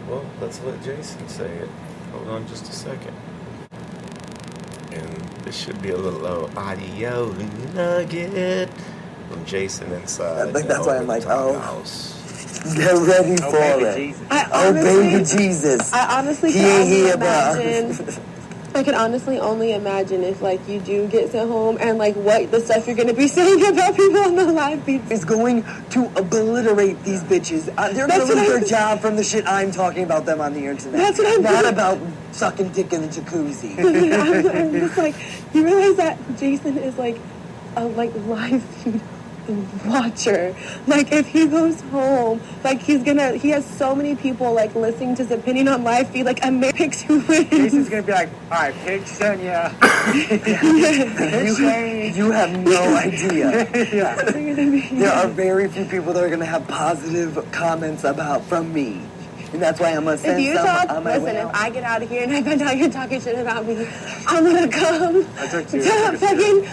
Well, let's let Jayson say it. Hold on just a second. And this should be a little audio nugget from Jayson inside. I think that's why I'm like, house. Get ready for it. Baby Jesus. I honestly can only imagine. I can honestly only imagine if, like, you do get sent home and, like, what the stuff you're going to be saying about people on the live feed is going to obliterate these bitches. They're going to lose their job from the shit I'm talking about them on the internet. That's what I'm Not about sucking dick in the jacuzzi. I'm just like, you realize that Jayson is, like, a, like, live feed watcher. Like, if he goes home, like, he has so many people, like, listening to his opinion on live feed, like, America picks who wins. Jason's gonna be like, alright, pick Sonia. You have no idea. Yeah. There are very few people that are going to have positive comments from me. And that's why I'm going to send some on my way out. If I get out of here and I find out you're talking shit about me, I'm going to come to fucking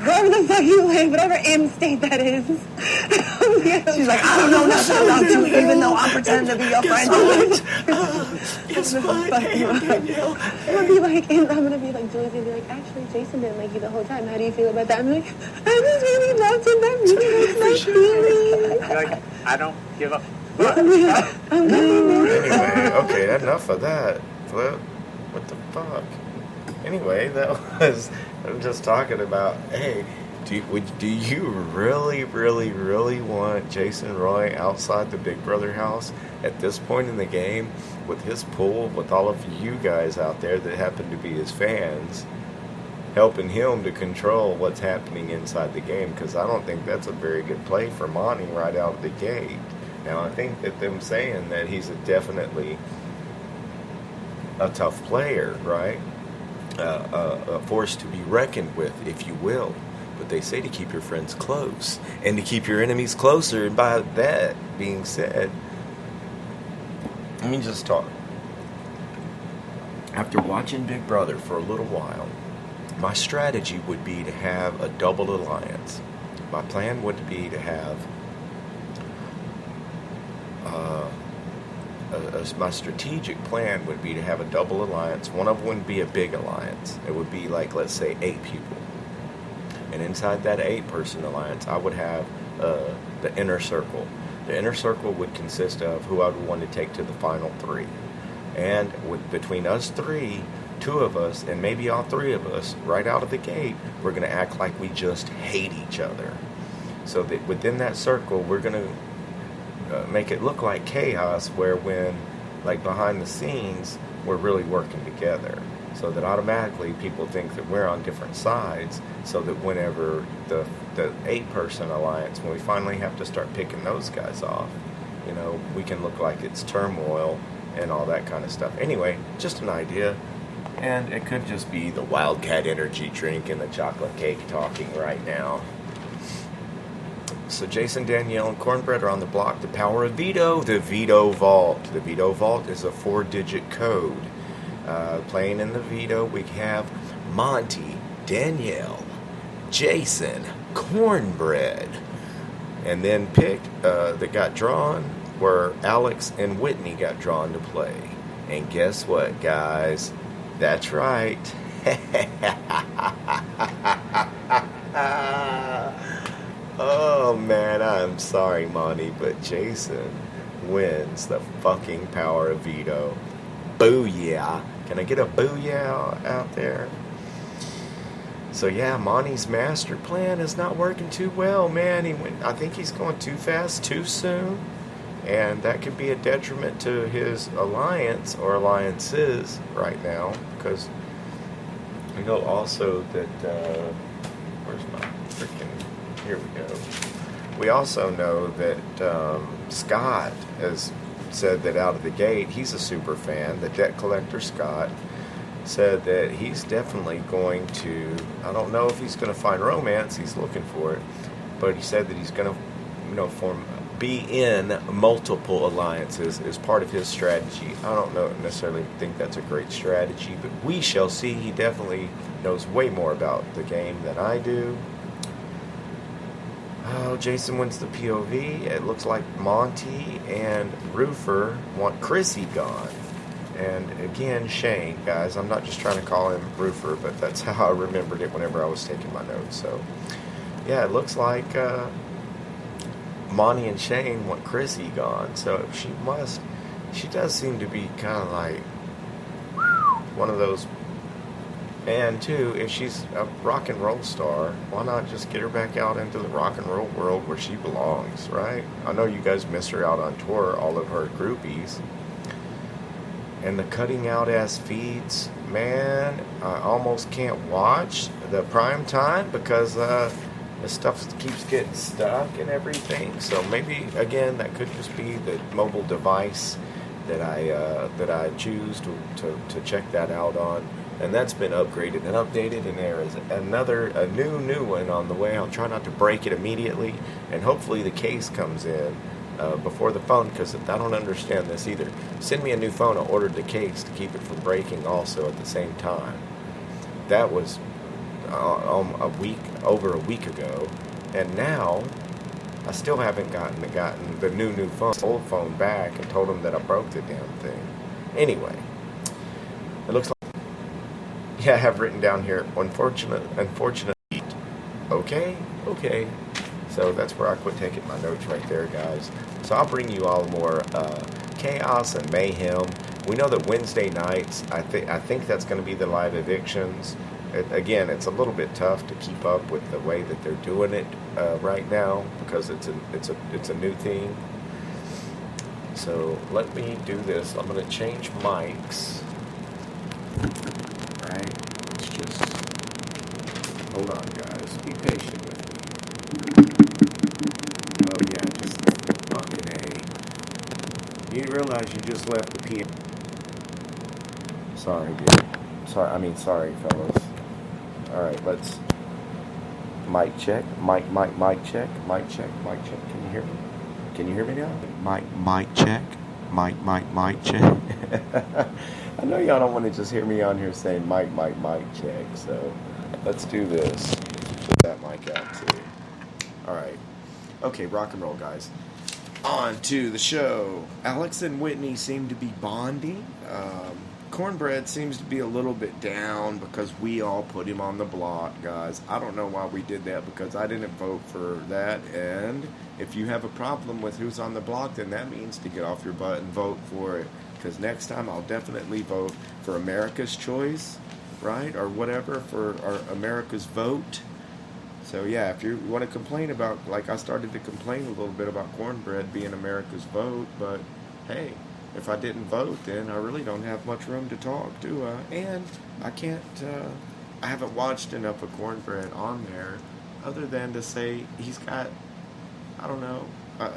wherever the fuck you live, whatever M state that is. She's like, I don't know nothing about you, even though I'm pretending to be your friend. Guess what? Hey, Danielle. I'm gonna be like, Julie's gonna be like, actually, Jayson didn't like you the whole time. How do you feel about that? I'm like, I just really loved him. That really hurts my feelings. Like, I don't give up. Anyway, okay, enough of that. What the fuck? Anyway, I'm just talking about, hey, do you really want Jayson Roy outside the Big Brother house at this point in the game with his pool, with all of you guys out there that happen to be his fans, helping him to control what's happening inside the game? Because I don't think that's a very good play for Monty right out of the gate. Now, I think that them saying that he's definitely a tough player, right? A force to be reckoned with, if you will. But they say to keep your friends close and to keep your enemies closer. And by that being said, let me just talk. After watching Big Brother for a little while, my strategy would be to have a double alliance. My plan would be to have my strategic plan would be to have a double alliance. One of them would be a big alliance. It would be like, let's say, 8 people. And inside that 8-person alliance, I would have the inner circle. The inner circle would consist of who I would want to take to the final 3. And between us 3, 2 of us, and maybe all 3 of us, right out of the gate, we're going to act like we just hate each other. So that within that circle, we're going to make it look like chaos, where when, like, behind the scenes, we're really working together. So that automatically people think that we're on different sides, so that whenever the 8-person alliance, when we finally have to start picking those guys off, you know, we can look like it's turmoil and all that kind of stuff. Anyway, just an idea. And it could just be the Wildcat energy drink and the chocolate cake talking right now. So Jayson, Danielle, and Cornbread are on the block. The power of veto, the veto vault. The veto vault is a 4-digit code. Playing in the veto, we have Monty, Danielle, Jayson, Cornbread. And then picked, that got drawn, were Alex and Whitney got drawn to play. And guess what, guys? That's right. Oh, man, I'm sorry, Monty, but Jayson wins the fucking power of veto. Booyah. Can I get a booyah out there? So, yeah, Monty's master plan is not working too well, man. I think he's going too fast, too soon. And that could be a detriment to his alliance or alliances right now. Because we know also that, where's my freaking... Here we go. We also know that Scott has said that out of the gate, he's a super fan. The debt collector Scott said that he's definitely going to, I don't know if he's going to find romance, he's looking for it, but he said that he's going to, be in multiple alliances as part of his strategy. I don't necessarily think that's a great strategy, but we shall see. He definitely knows way more about the game than I do. Oh, Jayson wins the POV. It looks like Monty and Roofer want Chrissy gone. And again, Shane, guys. I'm not just trying to call him Roofer, but that's how I remembered it whenever I was taking my notes. So, yeah, it looks like Monty and Shane want Chrissy gone. So she does seem to be kind of like one of those. And two, if she's a rock and roll star, why not just get her back out into the rock and roll world where she belongs, right? I know you guys miss her out on tour, all of her groupies. And the cutting out ass feeds, man, I almost can't watch the prime time because the stuff keeps getting stuck and everything. So maybe, again, that could just be the mobile device that I choose to check that out on. And that's been upgraded and updated, and there is a new one on the way. I'll try not to break it immediately, and hopefully the case comes in before the phone, because I don't understand this either. Send me a new phone. I ordered the case to keep it from breaking also at the same time. That was over a week ago, and now I still haven't gotten the new phone, old phone back, and told them that I broke the damn thing. Anyway, it looks like. Yeah, I have written down here, unfortunate. Okay. So that's where I quit taking my notes right there, guys. So I'll bring you all more chaos and mayhem. We know that Wednesday nights, I think that's going to be the live evictions. Again, it's a little bit tough to keep up with the way that they're doing it right now because it's a new thing. So let me do this. I'm going to change mics. Right, let's just hold on, guys. Be patient with me. Oh yeah, just fucking A. You realize you just left the PM. Sorry, dude. Sorry, fellas. All right, let's mic check. Mic check. Can you hear me? Can you hear me now? Mic check. Mic check. I know y'all don't want to just hear me on here saying mic check, so let's do this. Put that mic out too. Alright. Okay, rock and roll, guys. On to the show. Alex and Whitney seem to be bonding. Cornbread seems to be a little bit down because we all put him on the block, guys. I don't know why we did that because I didn't vote for that. And if you have a problem with who's on the block, then that means to get off your butt and vote for it. Because next time I'll definitely vote for America's Choice, right? Or whatever, for our America's Vote. So yeah, if you want to complain about, like I started to complain a little bit about Cornbread being America's Vote, but hey, if I didn't vote, then I really don't have much room to talk, do I? And I can't, I haven't watched enough of Cornbread on there, other than to say he's got, I don't know,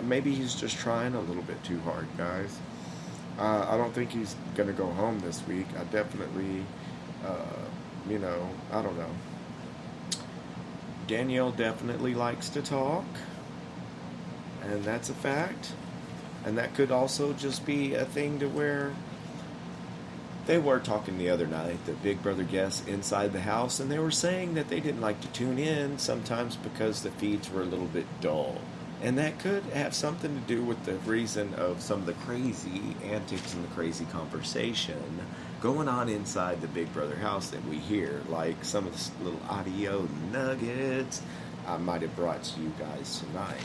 maybe he's just trying a little bit too hard, guys. I don't think he's going to go home this week. I definitely, I don't know. Danielle definitely likes to talk, and that's a fact. And that could also just be a thing to where they were talking the other night, the Big Brother guests inside the house, and they were saying that they didn't like to tune in sometimes because the feeds were a little bit dull. And that could have something to do with the reason of some of the crazy antics and the crazy conversation going on inside the Big Brother house that we hear, like some of the little audio nuggets I might have brought to you guys tonight.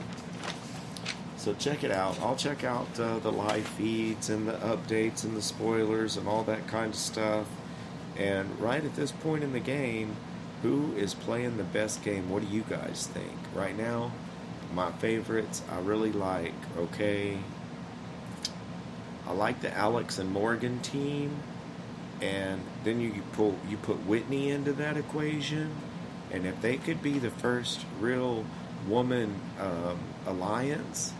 So check it out. I'll check out the live feeds and the updates and the spoilers and all that kind of stuff. And right at this point in the game, who is playing the best game? What do you guys think? Right now, my favorites I really like, okay? I like the Alex and Morgan team. And then you put Whitney into that equation. And if they could be the first real woman alliance,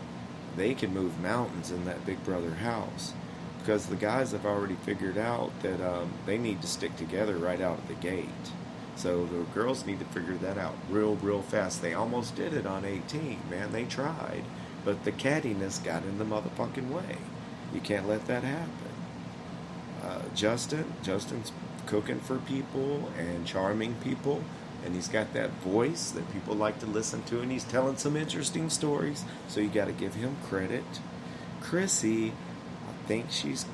they can move mountains in that Big Brother house, because the guys have already figured out that they need to stick together right out of the gate. So the girls need to figure that out real fast. They almost did it on 18, man. They tried, but the cattiness got in the motherfucking way. You can't let that happen. Justin's cooking for people and charming people. and he's got that voice that people like to listen to, and he's telling some interesting stories, so you got to give him credit. Chrissy, I think she's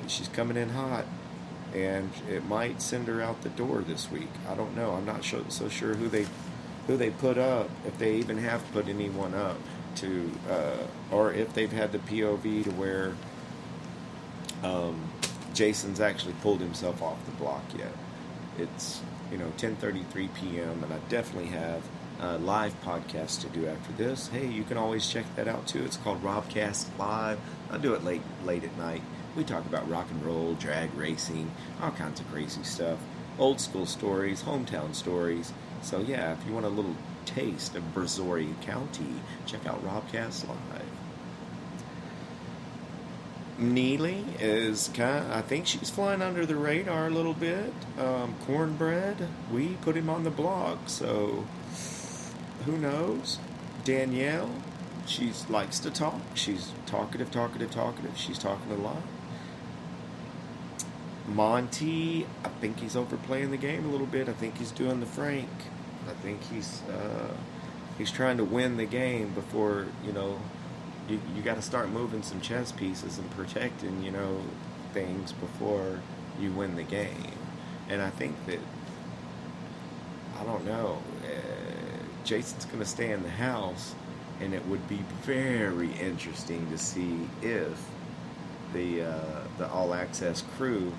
she's coming in hot, and it might send her out the door this week. I don't know. I'm not so sure who they put up, if they even have put anyone up to, or if they've had the POV to where Jayson's actually pulled himself off the block yet. It's 10:33 p.m. and I definitely have a live podcast to do after this. Hey, you can always check that out too. It's called Robcast Live. I do it late at night. We talk about rock and roll, drag racing, all kinds of crazy stuff, old school stories, hometown stories. So yeah, if you want a little taste of Brazoria County, check out Robcast Live. Neely is I think she's flying under the radar a little bit. Cornbread, we put him on the blog, so who knows? Danielle, she likes to talk. She's talkative. She's talking a lot. Monty, I think he's overplaying the game a little bit. I think he's doing the Frank. I think he's trying to win the game before, you got to start moving some chess pieces and protecting, things before you win the game. And I think that, I don't know, Jayson's going to stay in the house, and it would be very interesting to see if the All Access crew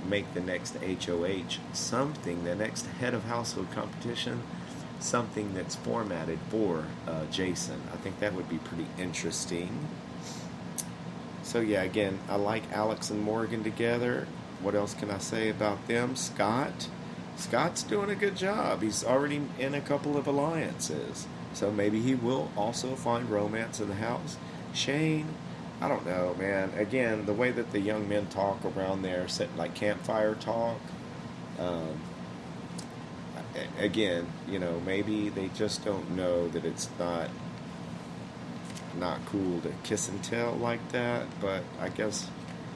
make the next HOH something, the next head of household competition, something that's formatted for Jayson. I think that would be pretty interesting. So yeah, again, I like Alex and Morgan together. What else can I say about them? Scott's doing a good job. He's already in a couple of alliances, so maybe he will also find romance in the house. Shane, I don't know, man. Again, the way that the young men talk around there, like campfire talk, again, maybe they just don't know that it's not cool to kiss and tell like that, but I guess,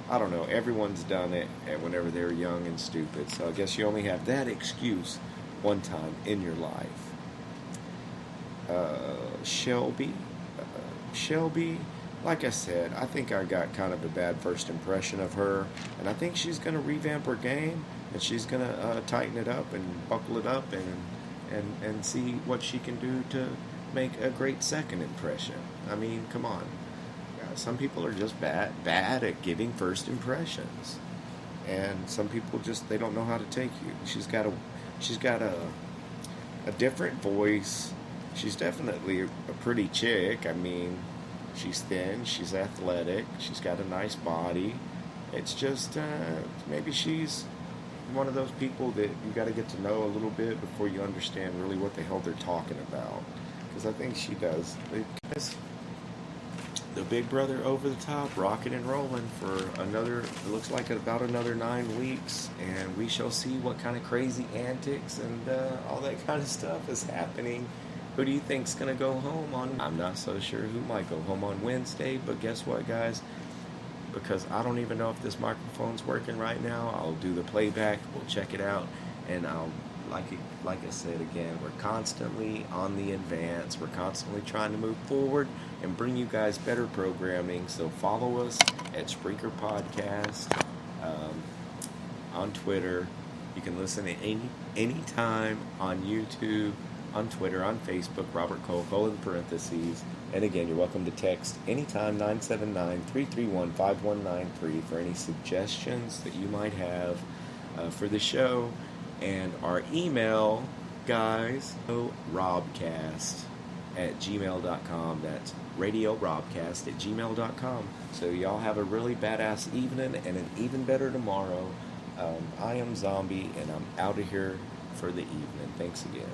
I don't know, everyone's done it whenever they're young and stupid, so I guess you only have that excuse one time in your life. Shelby, like I said, I think I got kind of a bad first impression of her, and I think she's going to revamp her game, and she's going to tighten it up and buckle it up and see what she can do to make a great second impression. I mean, come on. Some people are just bad at giving first impressions, and some people they don't know how to take you. She's got a different voice. She's definitely a pretty chick. I mean, she's thin, she's athletic, she's got a nice body. It's just maybe she's one of those people that you got to get to know a little bit before you understand really what the hell they're talking about. Because I think she does. The big brother over the top, rocking and rolling for it looks like about another 9 weeks, and we shall see what kind of crazy antics and all that kind of stuff is happening. Who do you think's going to go home on? I'm not so sure who might go home on Wednesday, but guess what, guys? Because I don't even know if this microphone's working right now, I'll do the playback, we'll check it out, and I'll, like I said again, we're constantly on the advance, we're constantly trying to move forward and bring you guys better programming, so follow us at Spreaker Podcast, on Twitter. You can listen at any time on YouTube, on Twitter, on Facebook, Robert Cole, in parentheses. And again, you're welcome to text anytime, 979-331-5193 for any suggestions that you might have for the show. And our email, guys, robcast@gmail.com. That's radiorobcast@gmail.com. So y'all have a really badass evening and an even better tomorrow. I am Zombie, and I'm out of here for the evening. Thanks again.